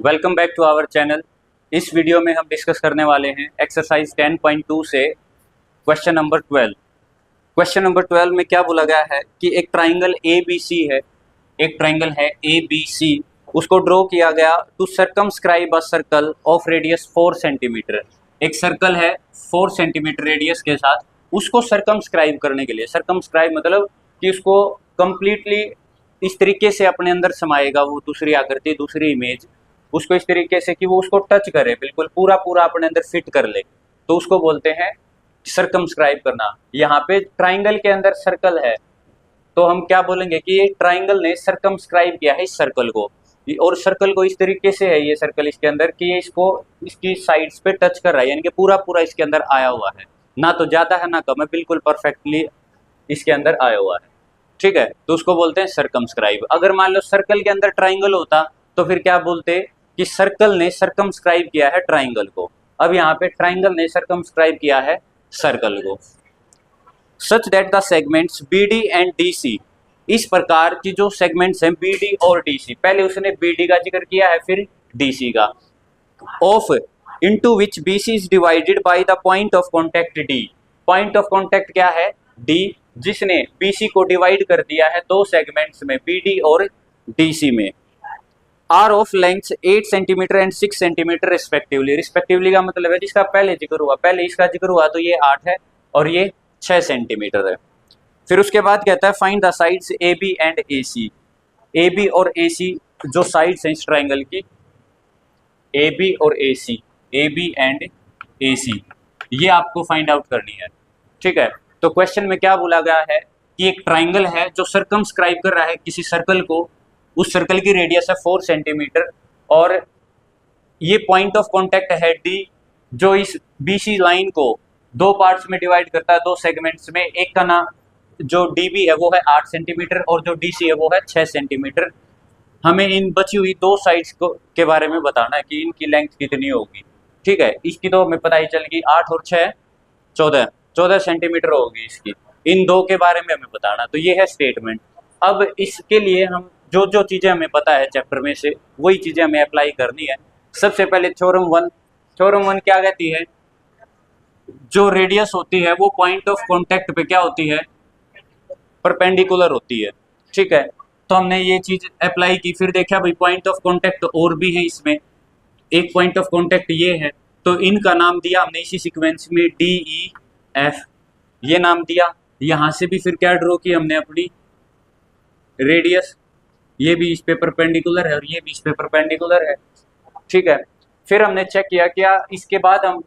Welcome back to our channel. इस video में हम डिस्कस करने वाले हैं एक्सरसाइज 10.2 से क्वेश्चन नंबर 12। क्वेश्चन नंबर 12 में क्या बोला गया है कि एक ट्राइंगल ए बी सी है, एक ट्राइंगल है ए बी सी, उसको ड्रॉ किया गया to circumscribe a circle of radius 4 centimetre. एक सर्कल है 4 सेंटीमीटर रेडियस के साथ, उसको सर्कमस्क्राइब करने के लिए, सर्कमस्क्राइब मतलब कि उसको कंप्लीटली इस तरीके से अपने अंदर समाएगा वो दूसरी आकृति, दूसरी इमेज, उसको इस तरीके से कि वो उसको टच करे, बिल्कुल पूरा पूरा अपने अंदर फिट कर ले, तो उसको बोलते हैं सर्कमस्क्राइब करना। यहाँ पे ट्राइंगल के अंदर सर्कल है तो हम क्या बोलेंगे कि ये ट्राइंगल ने सर्कमस्क्राइब किया है इस सर्कल को, और सर्कल को इस तरीके से है ये सर्कल इसके अंदर कि ये इसको इसकी साइड्स पे टच कर रहा है, यानी कि पूरा पूरा इसके अंदर आया हुआ है, ना तो ज़्यादा है ना कम है, बिल्कुल परफेक्टली इसके अंदर आया हुआ है। ठीक है, तो उसको बोलते हैं सर्कमस्क्राइब। अगर मान लो सर्कल के अंदर ट्राइंगल होता तो फिर क्या बोलते कि सर्कल ने सर्कमस्क्राइब किया है ट्राइंगल को। अब यहाँ पे ट्राइंगल ने सर्कमस्क्राइब किया है सर्कल को। Such that the segments BD and DC, इस प्रकार की जो सेगमेंट्स हैं BD और DC, पहले उसने BD का जिक्र किया है फिर DC का, of into which BC is divided by the point of contact D। Point of contact क्या है? D, जिसने BC को डिवाइड कर दिया है दो सेगमेंट्स में, BD और DC में। Are of length 8 centimetre and 6 centimetre respectively. Respectively का मतलब है जिसका पहले जिक्र हुआ, पहले इसका जिक्र हुआ तो ये 8 है और ये 6 सेंटीमीटर है। फिर उसके बाद कहता है find the sides AB and AC। AB और AC जो साइड्स हैं इस ट्राइंगल की, AB और AC, AB एंड AC, ये आपको फाइंड आउट करनी है। ठीक है, तो क्वेश्चन में क्या बोला गया है कि एक ट्राइंगल है जो सर्कमस्क्राइब कर रहा है किसी सर्कल को, उस सर्कल की रेडियस है 4 सेंटीमीटर और ये पॉइंट ऑफ कांटेक्ट है D, जो इस BC लाइन को दो पार्ट्स में डिवाइड करता है, दो सेगमेंट्स में। एक का नाम जो DB है वो है 8 सेंटीमीटर और जो DC है वो है 6 सेंटीमीटर। हमें इन बची हुई दो साइड्स को के बारे में बताना है कि इनकी लेंथ कितनी होगी। ठीक है, इसकी तो हमें पता ही चल गई, 8 और 6 14 सेंटीमीटर होगी इसकी। इन दो के बारे में हमें बताना, तो ये है स्टेटमेंट। अब इसके लिए हम जो जो चीज़ें हमें पता है चैप्टर में से वही चीज़ें हमें अप्लाई करनी है। सबसे पहले थ्योरम वन क्या कहती है? जो रेडियस होती है वो पॉइंट ऑफ कांटेक्ट पे क्या होती है? परपेंडिकुलर होती है। ठीक है, तो हमने ये चीज़ अप्लाई की, फिर देखा भाई पॉइंट ऑफ कांटेक्ट और भी है इसमें, एक पॉइंट ऑफ कांटेक्ट ये है, तो इनका नाम दिया हमने इसी सीक्वेंस में DEF, ये नाम दिया। यहाँ से भी फिर क्या ड्रॉ की हमने अपनी रेडियस, ये भी इस पे परपेंडिकुलर है और ये भी इस पे परपेंडिकुलर है। ठीक है, फिर हमने चेक किया क्या इसके बाद हम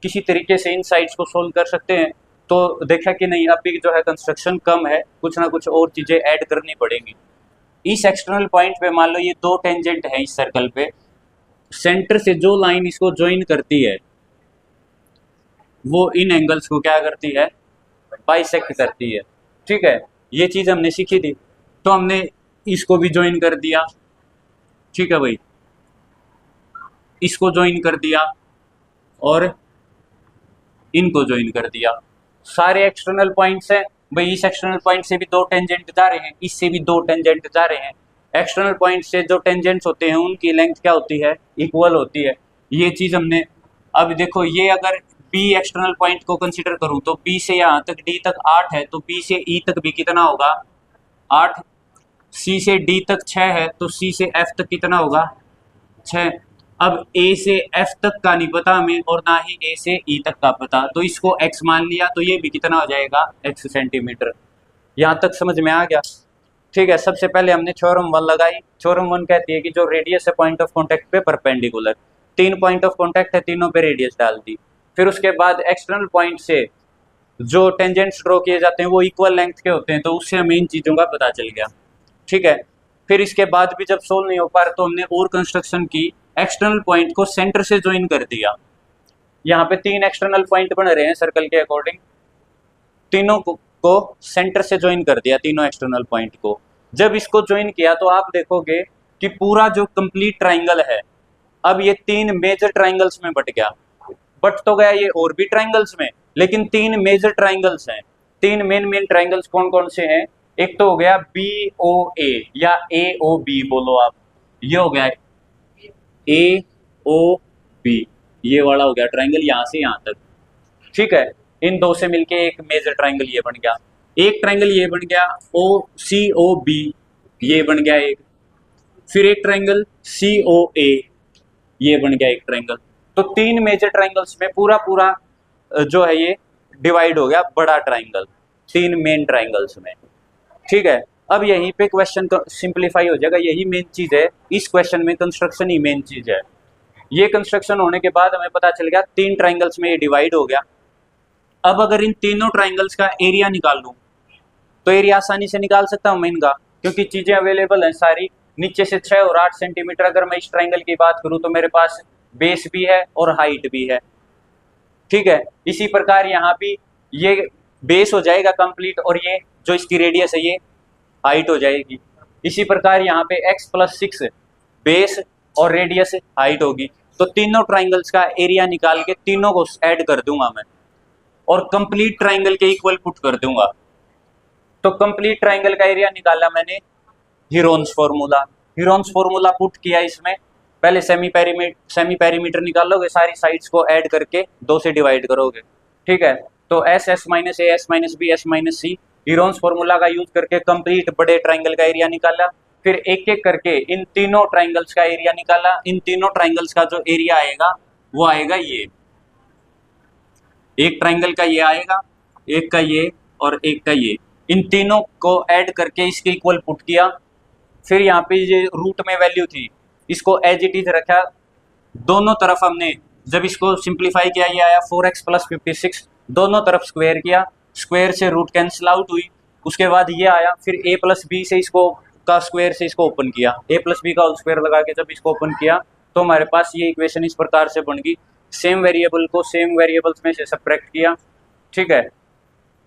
किसी तरीके से इन साइड्स को सोल्व कर सकते हैं, तो देखा कि नहीं, अभी जो है कंस्ट्रक्शन कम है, कुछ ना कुछ और चीज़ें ऐड करनी पड़ेंगी। इस एक्सटर्नल पॉइंट पे मान लो ये दो टेंजेंट है इस सर्कल पे, सेंटर से जो लाइन इसको ज्वाइन करती है वो इन एंगल्स को क्या करती है? बाइसेक्ट करती है। ठीक है, ये चीज़ हमने सीखी थी, तो हमने इसको भी ज्वाइन कर दिया। ठीक है भाई, इसको ज्वाइन कर दिया और इनको ज्वाइन कर दिया। सारे एक्सटर्नल पॉइंट्स हैं भाई, इस एक्सटर्नल पॉइंट से भी दो टेंजेंट जा रहे हैं, इससे भी दो टेंजेंट जा रहे हैं। एक्सटर्नल पॉइंट से जो टेंजेंट्स होते हैं उनकी लेंथ क्या होती है? इक्वल होती है। ये चीज़ हमने, अब देखो ये अगर B एक्सटर्नल पॉइंट को कंसिडर करूं तो B से यहाँ तक D तक 8 है, तो B से E तक भी कितना होगा? 8। C से D तक 6 है, तो C से F तक कितना होगा? 6। अब A से F तक का नहीं पता हमें और ना ही A से E तक का पता, तो इसको X मान लिया, तो ये भी कितना हो जाएगा? X centimetre. यहाँ तक समझ में आ गया? ठीक है, सबसे पहले हमने थ्योरम 1 लगाई। थ्योरम 1 कहती है कि जो रेडियस है पॉइंट ऑफ कॉन्टेक्ट पे परपेंडिकुलर, 3 पॉइंट ऑफ कॉन्टेक्ट है, तीनों पे रेडियस डाल दी। फिर उसके बाद एक्सटर्नल पॉइंट से जो टेंजेंट्स ड्रॉ किए जाते हैं वो इक्वल लेंथ के होते हैं, तो उससे हमें इन चीज़ों का पता चल गया। ठीक है, फिर इसके बाद भी जब सोल्व नहीं हो पा रहा तो हमने और कंस्ट्रक्शन की, एक्सटर्नल पॉइंट को सेंटर से ज्वाइन कर दिया। यहाँ पे 3 एक्सटर्नल पॉइंट बन रहे हैं सर्कल के अकॉर्डिंग, तीनों को सेंटर से ज्वाइन कर दिया, तीनों एक्सटर्नल पॉइंट को। जब इसको ज्वाइन किया तो आप देखोगे कि पूरा जो कंप्लीट ट्राइंगल है, अब ये 3 मेजर ट्राइंगल्स में बट गया। बट तो गया ये और भी ट्राइंगल्स में, लेकिन 3 मेजर ट्राइंगल्स हैं। 3 मेन ट्राइंगल्स कौन कौन से हैं? एक तो हो गया BOA या AOB बोलो आप, ये हो गया ए ओ बी, ये वाला हो गया ट्राइंगल यहाँ से यहाँ तक, ठीक है। इन दो से मिलके एक मेजर ट्राइंगल ये बन गया, एक ट्राइंगल ये बन गया ओ सी ओ बी, ये बन गया एक, फिर एक ट्राइंगल सी ओ ए, ये बन गया एक ट्राइंगल। तो तीन मेजर ट्राइंगल्स में पूरा पूरा जो है ये डिवाइड हो गया बड़ा ट्राइंगल, तीन मेन ट्राइंगल्स में, ठीक है। अब यहीं पे क्वेश्चन सिंप्लीफाई हो जाएगा, यही मेन चीज है इस क्वेश्चन में, कंस्ट्रक्शन ही मेन चीज है। ये कंस्ट्रक्शन होने के बाद हमें पता चल गया तीन ट्राइंगल्स में ये डिवाइड हो गया। अब अगर इन तीनों ट्राइंगल्स का एरिया निकाल लूं तो एरिया आसानी से निकाल सकता हूं मैं इनका, क्योंकि चीजें अवेलेबल हैं सारी। नीचे से 6 और 8 सेंटीमीटर अगर मैं इस ट्राइंगल की बात करूं तो मेरे पास बेस भी है और हाइट भी है, ठीक है। इसी प्रकार यहाँ भी ये बेस हो जाएगा कंप्लीट, और ये जो इसकी रेडियस है ये हाइट हो जाएगी। इसी प्रकार यहाँ पे x + 6 बेस और रेडियस हाइट होगी। तो तीनों ट्राइंगल्स का एरिया निकाल के तीनों को ऐड कर दूंगा मैं, और कंप्लीट ट्राइंगल के इक्वल पुट कर दूंगा। तो कंप्लीट ट्राइंगल का एरिया निकाला मैंने हीरोन्स फॉर्मूला पुट किया इसमें। पहले सेमी पेरीमीटर निकालोगे, सारी साइड्स को ऐड करके 2 से डिवाइड करोगे, ठीक है। तो s s minus a s minus b s minus c, Heron's formula का यूज करके कंप्लीट बड़े ट्राइंगल का एरिया निकाला। फिर एक एक करके इन तीनों ट्राइंगल्स का एरिया निकाला। इन तीनों ट्राइंगल्स का जो एरिया आएगा वो आएगा ये, एक ट्राइंगल का ये आएगा, एक का ये और एक का ये। इन तीनों को ऐड करके इसके इक्वल पुट किया। फिर यहाँ पे ये रूट में वैल्यू थी, इसको एज इट इज रखा। दोनों तरफ हमने जब इसको सिंप्लीफाई किया, ये आया 4x + 56, दोनों तरफ स्क्वायर किया, स्क्वायर से रूट कैंसिल आउट हुई। उसके बाद ये आया, फिर a + b से इसको का स्क्वायर से इसको ओपन किया, a + b का होल स्क्वायर लगा के जब इसको ओपन किया तो हमारे पास ये इक्वेशन इस प्रकार से बन गई। सेम वेरिएबल को सेम वेरिएबल्स में से सब्ट्रैक्ट किया, ठीक है।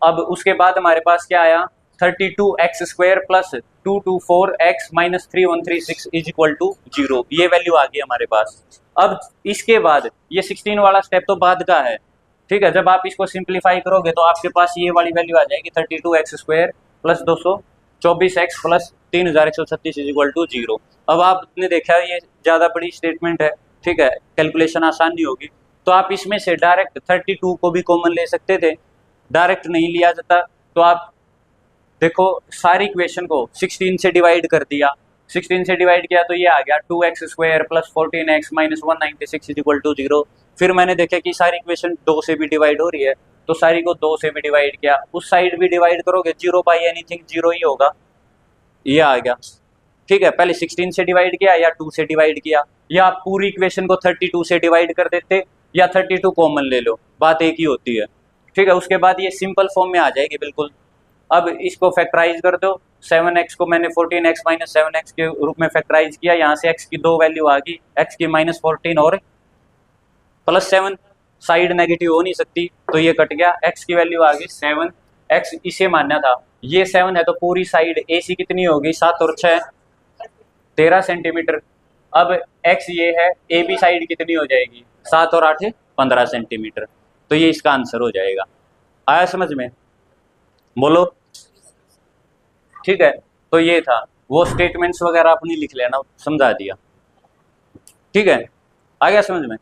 अब उसके बाद हमारे पास क्या आया, 32x² + 224x - 3136 = 0, ये वैल्यू आ गई हमारे पास। अब इसके बाद ये 16 वाला स्टेप तो बाद का है, ठीक है। जब आप इसको सिंप्लीफाई करोगे तो आपके पास ये वाली वैल्यू आ जाएगी 32x² + 224x + 3136 = 0। अब आपने देखा ये ज़्यादा बड़ी स्टेटमेंट है, ठीक है, कैलकुलेशन आसान नहीं होगी। तो आप इसमें से डायरेक्ट 32 को भी कॉमन ले सकते थे, डायरेक्ट नहीं लिया जाता। तो आप देखो सारी इक्वेशन को 16 से डिवाइड कर दिया, 16 से डिवाइड किया तो ये आ गया 2x² + 14x - 196 = 0। फिर मैंने देखा कि सारी इक्वेशन 2 से भी डिवाइड हो रही है, तो सारी को 2 से भी डिवाइड किया। उस साइड भी डिवाइड करोगे 0/एनीथिंग 0 ही होगा, ये आ गया, ठीक है। पहले 16 से डिवाइड किया या 2 से डिवाइड किया, या आप पूरी इक्वेशन को 32 से डिवाइड कर देते या 32 कॉमन ले लो, बात एक ही होती है, ठीक है। उसके बाद ये सिंपल फॉर्म में आ जाएगी बिल्कुल। अब इसको फैक्टराइज कर दो, 7x को मैंने 14x - 7x के रूप में फैक्टराइज किया। यहाँ से x की 2 वैल्यू आ गई, x की -14 और +7, साइड नेगेटिव हो नहीं सकती तो ये कट गया। x की वैल्यू आ गई 7, x इसे मानना था, ये 7 है तो पूरी साइड AC कितनी होगी, 7 और 6 13 सेंटीमीटर। अब x ये है, AB साइड कितनी हो जाएगी, 7 और 8 15 सेंटीमीटर। तो ये इसका आंसर हो जाएगा। आया समझ में, बोलो, ठीक है। तो ये था, वो स्टेटमेंट्स वगैरह अपनी लिख लेना, समझा दिया, ठीक है, आ गया समझ में।